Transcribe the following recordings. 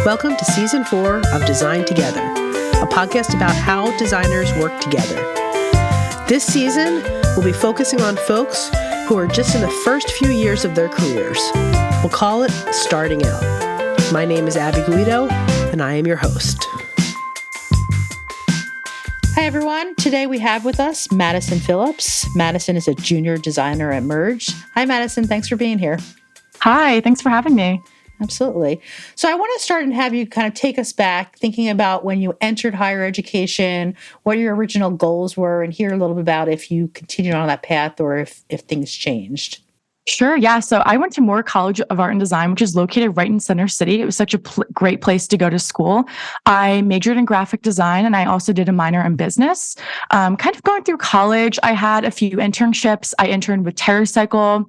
Welcome to Season 4 of Design Together, a podcast about how designers work together. This season, we'll be focusing on folks who are just in the first few years of their careers. We'll call it Starting Out. My name is Abby Guido, and I am your host. Hi, everyone. Today we have with us Madison Phillips. Madison is a junior designer at Merje. Hi, Madison. Thanks for being here. Hi, thanks for having me. Absolutely. So I want to start and have you kind of take us back, thinking about when you entered higher education, what your original goals were, and hear a little bit about if you continued on that path or if things changed. Sure. Yeah. So I went to Moore College of Art and Design, which is located right in Center City. It was such a great place to go to school. I majored in graphic design and I also did a minor in business. Kind of going through college, I had a few internships. I interned with TerraCycle.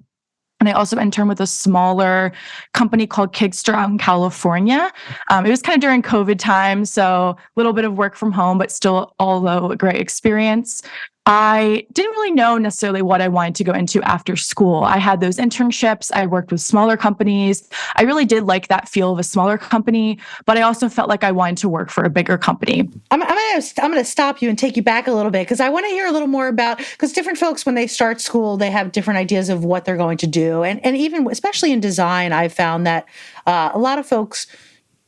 And I also interned with a smaller company called Kigster out in California. It was kind of during COVID time, so a little bit of work from home, but still, although a great experience. I didn't really know necessarily what I wanted to go into after school. I had those internships. I worked with smaller companies. I really did like that feel of a smaller company, but I also felt like I wanted to work for a bigger company. I'm going to stop you and take you back a little bit because I want to hear a little more about, because different folks, when they start school, they have different ideas of what they're going to do. And even, especially in design, I've found that a lot of folks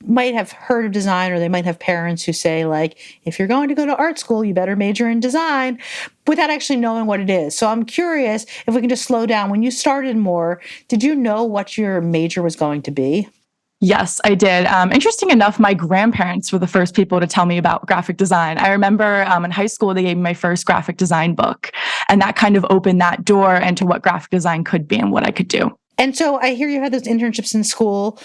might have heard of design, or they might have parents who say, like, if you're going to go to art school, you better major in design, without actually knowing what it is. So I'm curious if we can just slow down. When you started Moore, did you know what your major was going to be? Yes, I did. Interesting enough, my grandparents were the first people to tell me about graphic design. I remember in high school, they gave me my first graphic design book, and that kind of opened that door into what graphic design could be and what I could do. And so I hear you had those internships in school.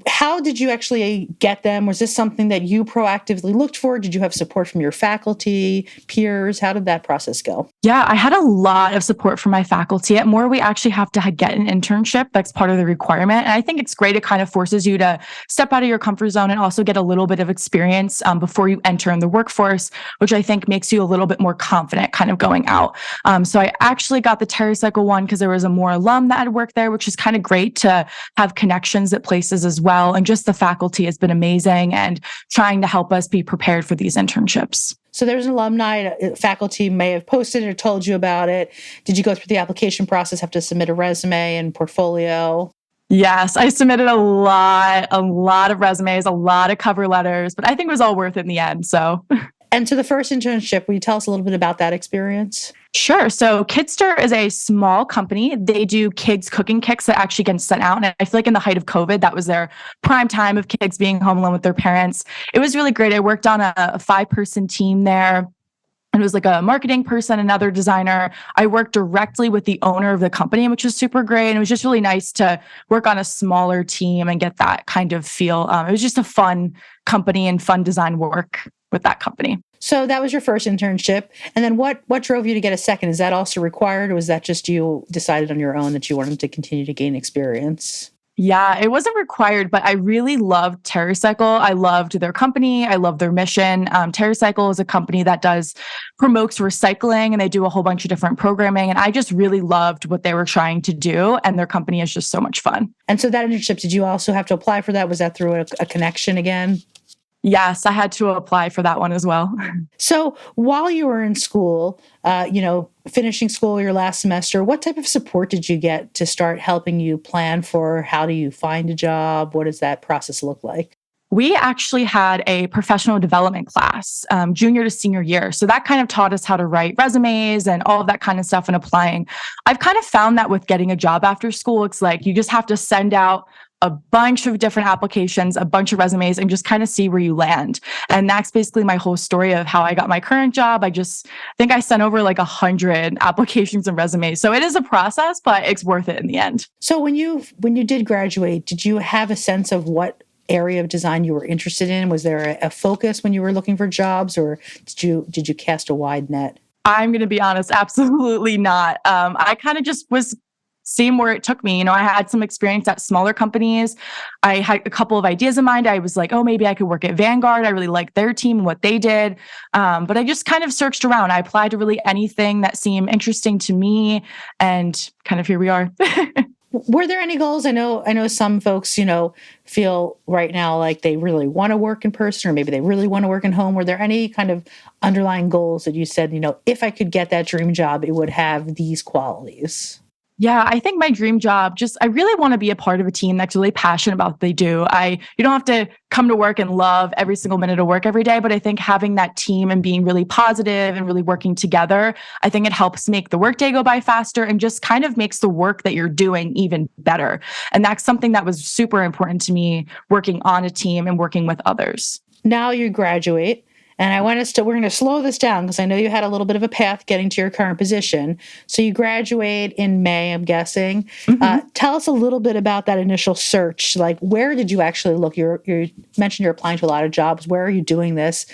How did you actually get them? Was this something that you proactively looked for? Did you have support from your faculty, peers? How did that process go? Yeah, I had a lot of support from my faculty. At Moore, we actually have to get an internship. That's part of the requirement. And I think it's great. It kind of forces you to step out of your comfort zone and also get a little bit of experience before you enter in the workforce, which I think makes you a little bit more confident kind of going out. So I actually got the TerraCycle one because there was a Moore alum that had worked there, which is kind of great to have connections at places as well. And just the faculty has been amazing and trying to help us be prepared for these internships. So there's an alumni, faculty may have posted or told you about it. Did you go through the application process, have to submit a resume and portfolio? Yes, I submitted a lot of resumes, a lot of cover letters, but I think it was all worth it in the end. So. And so the first internship, will you tell us a little bit about that experience? Sure. So Kigster is a small company. They do kids cooking kits that actually get sent out. And I feel like in the height of COVID, that was their prime time of kids being home alone with their parents. It was really great. I worked on a 5-person team there. It was like a marketing person, another designer. I worked directly with the owner of the company, which was super great. And it was just really nice to work on a smaller team and get that kind of feel. It was just a fun company and fun design work with that company. So that was your first internship. And then what drove you to get a second? Is that also required, or was that just you decided on your own that you wanted to continue to gain experience? Yeah, it wasn't required, but I really loved TerraCycle. I loved their company. I loved their mission. TerraCycle is a company that promotes recycling, and they do a whole bunch of different programming. And I just really loved what they were trying to do. And their company is just so much fun. And so that internship, did you also have to apply for that? Was that through a connection again? Yes, I had to apply for that one as well. So while you were in school, finishing school your last semester, what type of support did you get to start helping you plan for how do you find a job? What does that process look like? We actually had a professional development class, junior to senior year. So that kind of taught us how to write resumes and all of that kind of stuff and applying. I've kind of found that with getting a job after school, it's like you just have to send out a bunch of different applications, a bunch of resumes, and just kind of see where you land. And that's basically my whole story of how I got my current job. I think I sent over like 100 applications and resumes. So it is a process, but it's worth it in the end. So when you did graduate, did you have a sense of what area of design you were interested in? Was there a focus when you were looking for jobs, or did you cast a wide net? I'm going to be honest, absolutely not. I kind of just was seeing where it took me. I had some experience at smaller companies. I had a couple of ideas in mind. I was like, oh, maybe I could work at Vanguard. I really liked their team and what they did. But I just kind of searched around. I applied to really anything that seemed interesting to me. And kind of here we are. Were there any goals? I know some folks, feel right now like they really want to work in person, or maybe they really want to work in home. Were there any kind of underlying goals that you said, if I could get that dream job, it would have these qualities? Yeah, I think my dream job, just I really want to be a part of a team that's really passionate about what they do. You don't have to come to work and love every single minute of work every day, but I think having that team and being really positive and really working together, I think it helps make the workday go by faster and just kind of makes the work that you're doing even better. And that's something that was super important to me, working on a team and working with others. Now you graduate, and we're going to slow this down because I know you had a little bit of a path getting to your current position. So you graduate in May, I'm guessing. Mhm. Tell us a little bit about that initial search. Like, where did you actually look? You mentioned you're applying to a lot of jobs. Where are you doing this?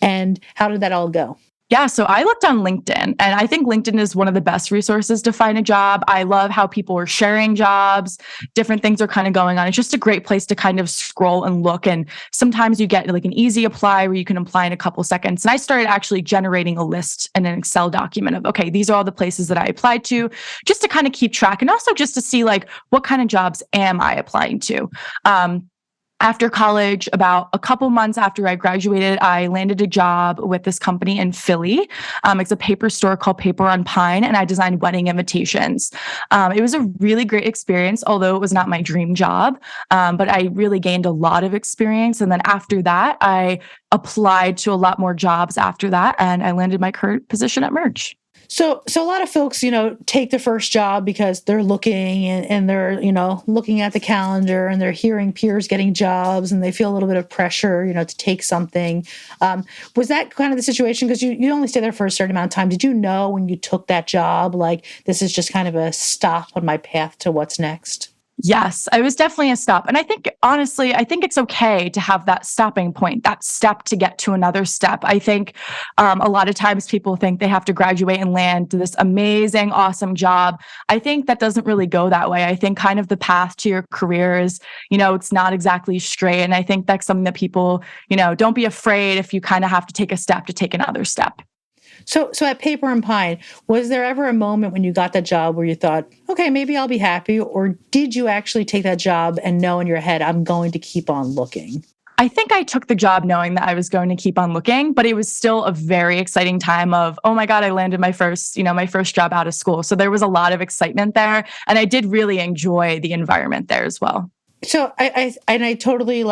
And how did that all go? Yeah, so I looked on LinkedIn, and I think LinkedIn is one of the best resources to find a job. I love how people are sharing jobs, different things are kind of going on. It's just a great place to kind of scroll and look. And sometimes you get like an easy apply where you can apply in a couple seconds. And I started actually generating a list in an Excel document of, okay, these are all the places that I applied to, just to kind of keep track and also just to see like what kind of jobs am I applying to. After college, about a couple months after I graduated, I landed a job with this company in Philly. It's a paper store called Paper on Pine, and I designed wedding invitations. It was a really great experience, although it was not my dream job. But I really gained a lot of experience. And then after that, I applied to a lot more jobs after that, and I landed my current position at Merge. So a lot of folks, take the first job because they're looking and they're, looking at the calendar and they're hearing peers getting jobs and they feel a little bit of pressure, to take something. Was that kind of the situation? Because you only stay there for a certain amount of time. Did you know when you took that job, like this is just kind of a stop on my path to what's next? Yes, I was definitely a stop. And I think, honestly, I think it's okay to have that stopping point, that step to get to another step. I think a lot of times people think they have to graduate and land to this amazing, awesome job. I think that doesn't really go that way. I think kind of the path to your career is, it's not exactly straight. And I think that's something that people, don't be afraid if you kind of have to take a step to take another step. So at Paper and Pine, was there ever a moment when you got that job where you thought, okay, maybe I'll be happy? Or did you actually take that job and know in your head, I'm going to keep on looking? I think I took the job knowing that I was going to keep on looking, but it was still a very exciting time of, oh my God, I landed my first job out of school. So there was a lot of excitement there. And I did really enjoy the environment there as well. So I totally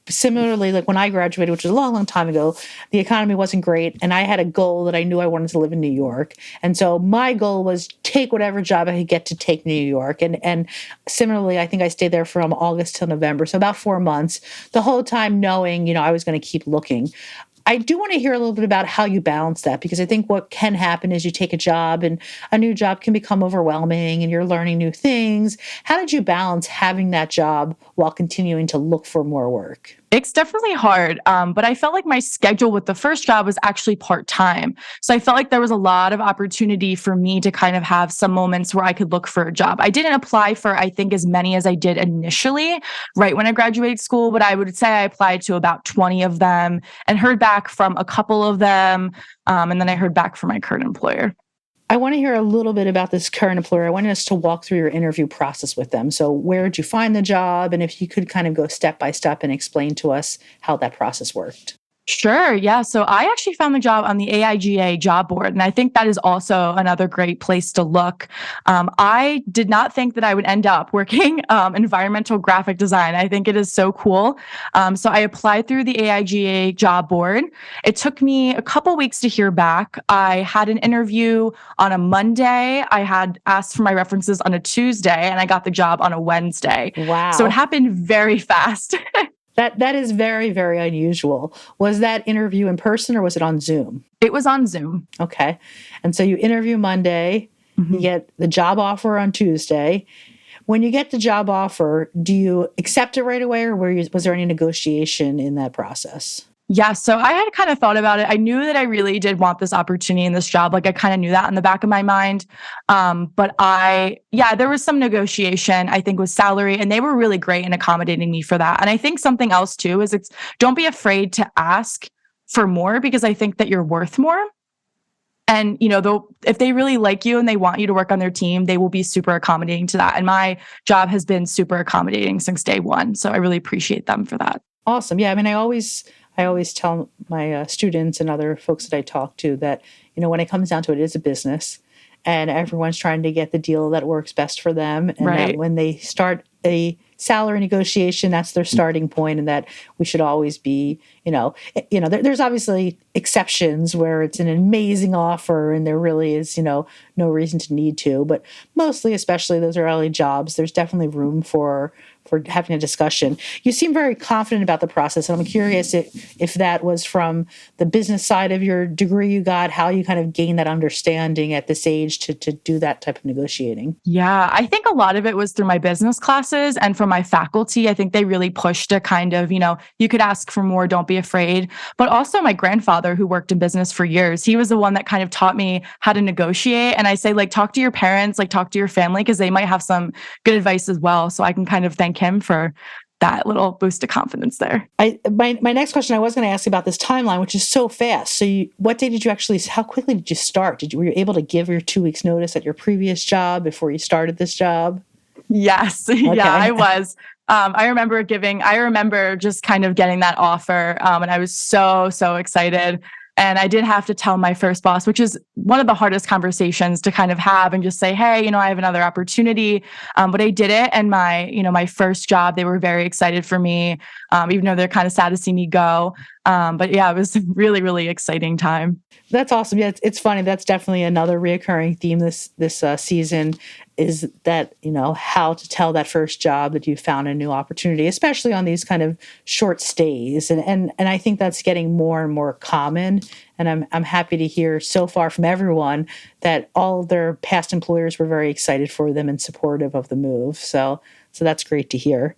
similarly, like when I graduated, which was a long, long time ago, the economy wasn't great. And I had a goal that I knew I wanted to live in New York. And so my goal was take whatever job I could get to take New York. And similarly, I think I stayed there from August till November. So about 4 months, the whole time knowing, I was going to keep looking. I do want to hear a little bit about how you balance that, because I think what can happen is you take a job and a new job can become overwhelming and you're learning new things. How did you balance having that job while continuing to look for more work? It's definitely hard, but I felt like my schedule with the first job was actually part-time. So I felt like there was a lot of opportunity for me to kind of have some moments where I could look for a job. I didn't apply for, I think, as many as I did initially, right when I graduated school, but I would say I applied to about 20 of them and heard back from a couple of them. And then I heard back from my current employer. I want to hear a little bit about this current employer. I want us to walk through your interview process with them. So, where did you find the job? And if you could kind of go step by step and explain to us how that process worked. Sure. Yeah. So I actually found the job on the AIGA job board. And I think that is also another great place to look. I did not think that I would end up working environmental graphic design. I think it is so cool. So I applied through the AIGA job board. It took me a couple weeks to hear back. I had an interview on a Monday. I had asked for my references on a Tuesday, and I got the job on a Wednesday. So it Wow. happened very fast. That is very, very unusual. Was that interview in person or was it on Zoom? It was on Zoom. Okay. And so you interview Monday, you Mhm. get the job offer on Tuesday. When you get the job offer, do you accept it right away, or was there any negotiation in that process? Yeah, so I had kind of thought about it. I knew that I really did want this opportunity in this job. Like I kind of knew that in the back of my mind. There was some negotiation, I think, with salary, and they were really great in accommodating me for that. And I think something else too is don't be afraid to ask for more, because I think that you're worth more. And, if they really like you and they want you to work on their team, they will be super accommodating to that. And my job has been super accommodating since day one. So I really appreciate them for that. Awesome. Yeah. I mean, I always tell my students and other folks that I talk to that, when it comes down to it, it is a business and everyone's trying to get the deal that works best for them. And that Right. when they start a salary negotiation, that's their starting point, and that we should always be, there's obviously exceptions where it's an amazing offer and there really is, no reason to need to, but mostly, especially those early jobs, there's definitely room for having a discussion. You seem very confident about the process, and I'm curious if that was from the business side of your degree you got, how you kind of gained that understanding at this age to do that type of negotiating. Yeah, I think a lot of it was through my business classes and from my faculty. I think they really pushed a kind of, you could ask for more, don't be afraid. But also my grandfather, who worked in business for years, he was the one that kind of taught me how to negotiate. And I say, like, talk to your parents, like, talk to your family, because they might have some good advice as well. So I can kind of thank him for that little boost of confidence there. My next question, I was going to ask about this timeline, which is so fast. So what day did you how quickly did you start? Were you able to give your 2 weeks notice at your previous job before you started this job? Yes. Okay. Yeah, I was. I remember just kind of getting that offer. And I was so, so excited. And I did have to tell my first boss, which is one of the hardest conversations to kind of have, and just say, hey, I have another opportunity. But I did it. And my first job, they were very excited for me, even though they're kind of sad to see me go. But yeah, it was a really, really exciting time. That's awesome. Yeah, it's funny. That's definitely another reoccurring theme this season is that, how to tell that first job that you found a new opportunity, especially on these kind of short stays. And I think that's getting more and more common. And I'm happy to hear so far from everyone that all their past employers were very excited for them and supportive of the move. So that's great to hear.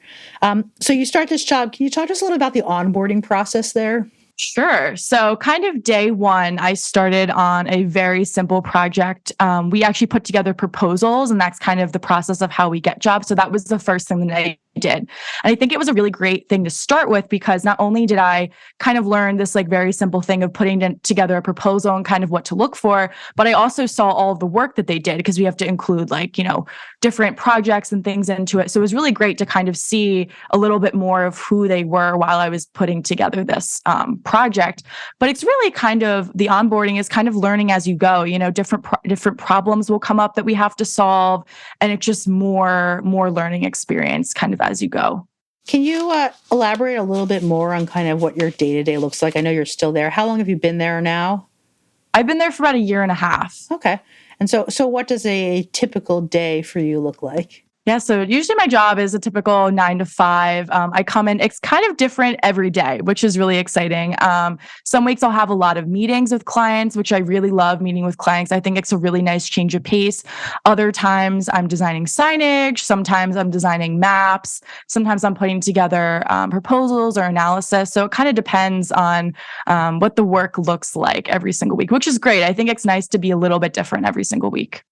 So you start this job. Can you talk to us a little about the onboarding process there? Sure. So, kind of day one, I started on a very simple project. We actually put together proposals, and that's kind of the process of how we get jobs. So, that was the first thing that I did. And I think it was a really great thing to start with, because not only did I kind of learn this like very simple thing of putting together a proposal and kind of what to look for, but I also saw all of the work that they did, because we have to include different projects and things into it. So it was really great to kind of see a little bit more of who they were while I was putting together this project. But it's really kind of, the onboarding is kind of learning as you go. Different problems will come up that we have to solve, and it's just more learning experience kind of as you go. Can you elaborate a little bit more on kind of what your day-to-day looks like? I know you're still there. How long have you been there now? I've been there for about a year and a half. Okay. And so what does a typical day for you look like? Yeah, so usually my job is a typical 9 to 5. I come in, it's kind of different every day, which is really exciting. Some weeks I'll have a lot of meetings with clients, which I really love meeting with clients. I think it's a really nice change of pace. Other times I'm designing signage. Sometimes I'm designing maps. Sometimes I'm putting together proposals or analysis. So it kind of depends on what the work looks like every single week, which is great. I think it's nice to be a little bit different every single week.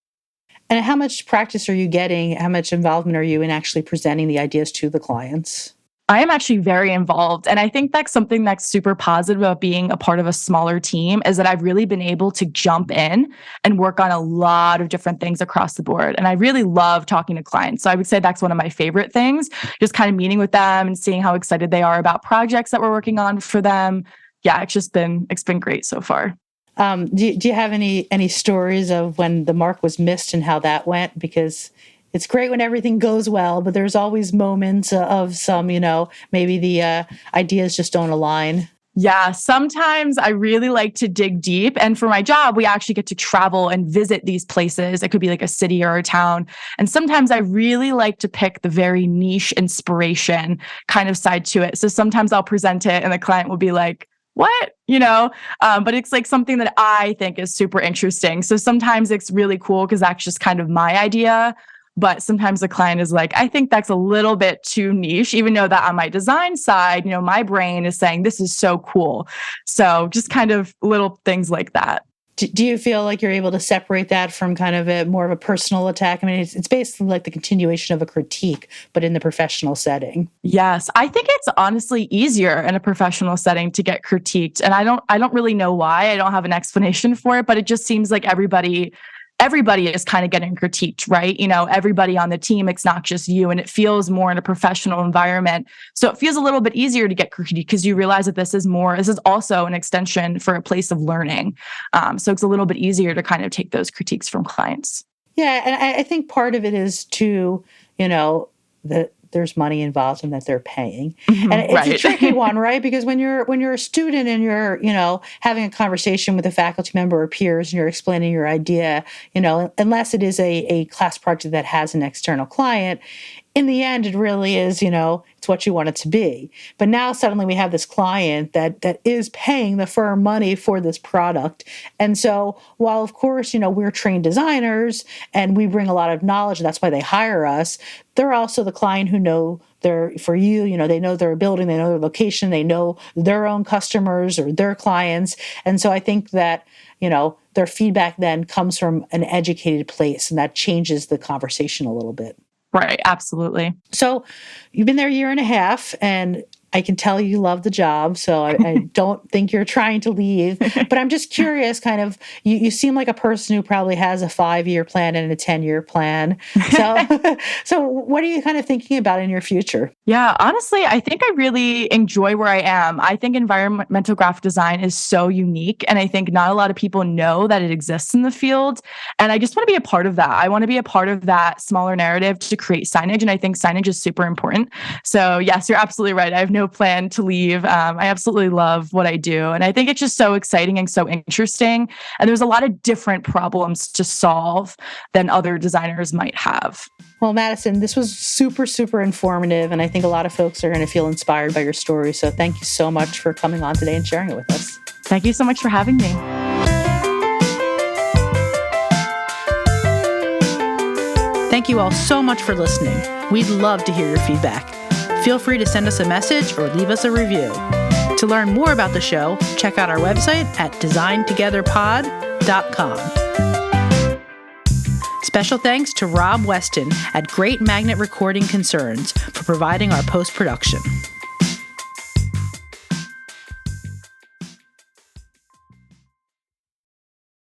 And how much practice are you getting? How much involvement are you in actually presenting the ideas to the clients? I am actually very involved. And I think that's something that's super positive about being a part of a smaller team, is that I've really been able to jump in and work on a lot of different things across the board. And I really love talking to clients. So I would say that's one of my favorite things, just kind of meeting with them and seeing how excited they are about projects that we're working on for them. Yeah, it's been great so far. Do you have any stories of when the mark was missed and how that went? Because it's great when everything goes well, but there's always moments of some, maybe the ideas just don't align. Yeah, sometimes I really like to dig deep. And for my job, we actually get to travel and visit these places. It could be like a city or a town. And sometimes I really like to pick the very niche inspiration kind of side to it. So sometimes I'll present it and the client will be like, what? But it's like something that I think is super interesting. So sometimes it's really cool because that's just kind of my idea. But sometimes the client is like, I think that's a little bit too niche, even though that on my design side, my brain is saying, this is so cool. So just kind of little things like that. Do you feel like you're able to separate that from kind of a more of a personal attack? I mean, it's basically like the continuation of a critique, but in the professional setting. Yes, I think it's honestly easier in a professional setting to get critiqued, and I don't really know why. I don't have an explanation for it, but it just seems like everybody is kind of getting critiqued, right? Everybody on the team, it's not just you, and it feels more in a professional environment. So it feels a little bit easier to get critiqued because you realize that this is also an extension for a place of learning. So it's a little bit easier to kind of take those critiques from clients. Yeah, and I think part of it is too, that there's money involved and that they're paying. And it's a Right. tricky one, right? Because when you're a student and you're, having a conversation with a faculty member or peers and you're explaining your idea, unless it is a class project that has an external client, in the end, it really is, it's what you want it to be. But now suddenly we have this client that is paying the firm money for this product. And so while, of course, we're trained designers and we bring a lot of knowledge, and that's why they hire us, they're also the client who know they know their building, they know their location, they know their own customers or their clients. And so I think that, their feedback then comes from an educated place, and that changes the conversation a little bit. Right. Absolutely. So you've been there a year and a half, and I can tell you love the job. So I don't think you're trying to leave, but I'm just curious, kind of, you seem like a person who probably has a 5-year plan and a 10-year plan. So, so what are you kind of thinking about in your future? Yeah, honestly, I think I really enjoy where I am. I think environmental graphic design is so unique, and I think not a lot of people know that it exists in the field. And I just want to be a part of that. I want to be a part of that smaller narrative to create signage, and I think signage is super important. So yes, you're absolutely right. I have no plan to leave. I absolutely love what I do, and I think it's just so exciting and so interesting. And there's a lot of different problems to solve than other designers might have. Well, Madison, this was super, super informative, and I think a lot of folks are going to feel inspired by your story. So thank you so much for coming on today and sharing it with us. Thank you so much for having me. Thank you all so much for listening. We'd love to hear your feedback. Feel free to send us a message or leave us a review. To learn more about the show, check out our website at designtogetherpod.com. Special thanks to Rob Weston at Great Magnet Recording Concerns for providing our post-production.